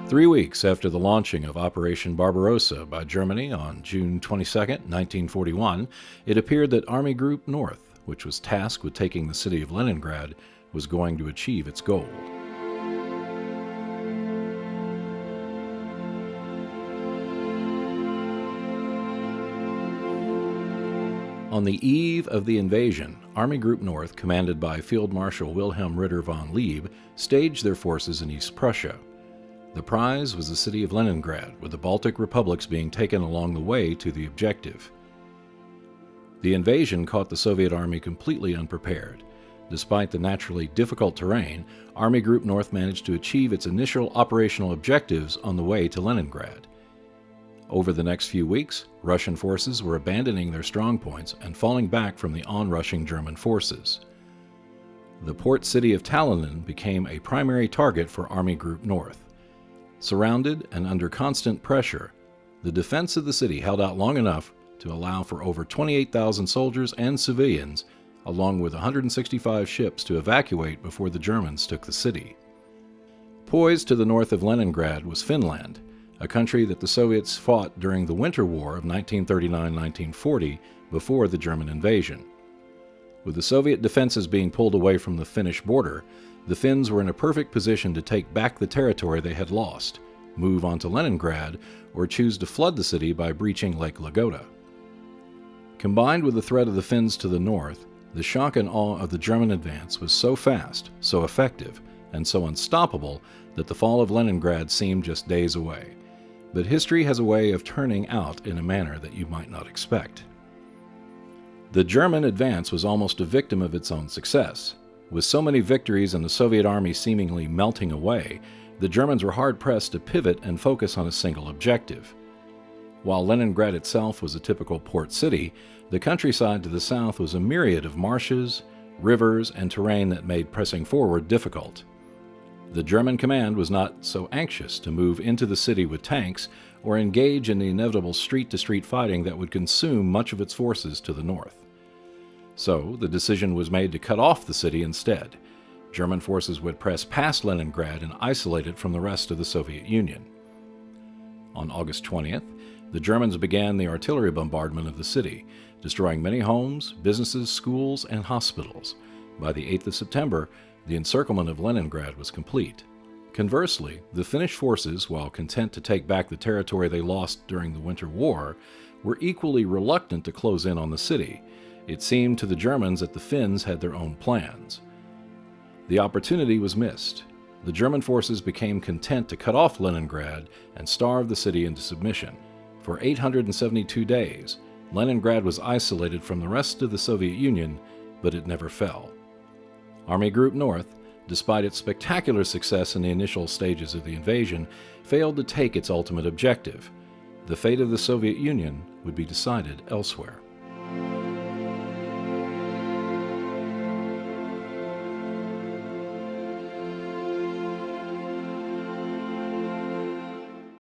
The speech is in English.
3 weeks after the launching of Operation Barbarossa by Germany on June 22, 1941, it appeared that Army Group North, which was tasked with taking the city of Leningrad, was going to achieve its goal. On the eve of the invasion, Army Group North, commanded by Field Marshal Wilhelm Ritter von Lieb, staged their forces in East Prussia. The prize was the city of Leningrad, with the Baltic republics being taken along the way to the objective. The invasion caught the Soviet Army completely unprepared. Despite the naturally difficult terrain, Army Group North managed to achieve its initial operational objectives on the way to Leningrad. Over the next few weeks, Russian forces were abandoning their strongpoints and falling back from the onrushing German forces. The port city of Tallinn became a primary target for Army Group North. Surrounded and under constant pressure, the defense of the city held out long enough to allow for over 28,000 soldiers and civilians, along with 165 ships, to evacuate before the Germans took the city. Poised to the north of Leningrad was Finland, a country that the Soviets fought during the Winter War of 1939-1940 before the German invasion. With the Soviet defenses being pulled away from the Finnish border, the Finns were in a perfect position to take back the territory they had lost, move on to Leningrad, or choose to flood the city by breaching Lake Ladoga. Combined with the threat of the Finns to the north, the shock and awe of the German advance was so fast, so effective, and so unstoppable that the fall of Leningrad seemed just days away. But history has a way of turning out in a manner that you might not expect. The German advance was almost a victim of its own success. With so many victories and the Soviet army seemingly melting away, the Germans were hard-pressed to pivot and focus on a single objective. While Leningrad itself was a typical port city, the countryside to the south was a myriad of marshes, rivers, and terrain that made pressing forward difficult. The German command was not so anxious to move into the city with tanks or engage in the inevitable street-to-street fighting that would consume much of its forces to the north. So, the decision was made to cut off the city instead. German forces would press past Leningrad and isolate it from the rest of the Soviet Union. On August 20th, the Germans began the artillery bombardment of the city, destroying many homes, businesses, schools, and hospitals. By the 8th of September, the encirclement of Leningrad was complete. Conversely, the Finnish forces, while content to take back the territory they lost during the Winter War, were equally reluctant to close in on the city. It seemed to the Germans that the Finns had their own plans. The opportunity was missed. The German forces became content to cut off Leningrad and starve the city into submission. For 872 days, Leningrad was isolated from the rest of the Soviet Union, but it never fell. Army Group North, despite its spectacular success in the initial stages of the invasion, failed to take its ultimate objective. The fate of the Soviet Union would be decided elsewhere.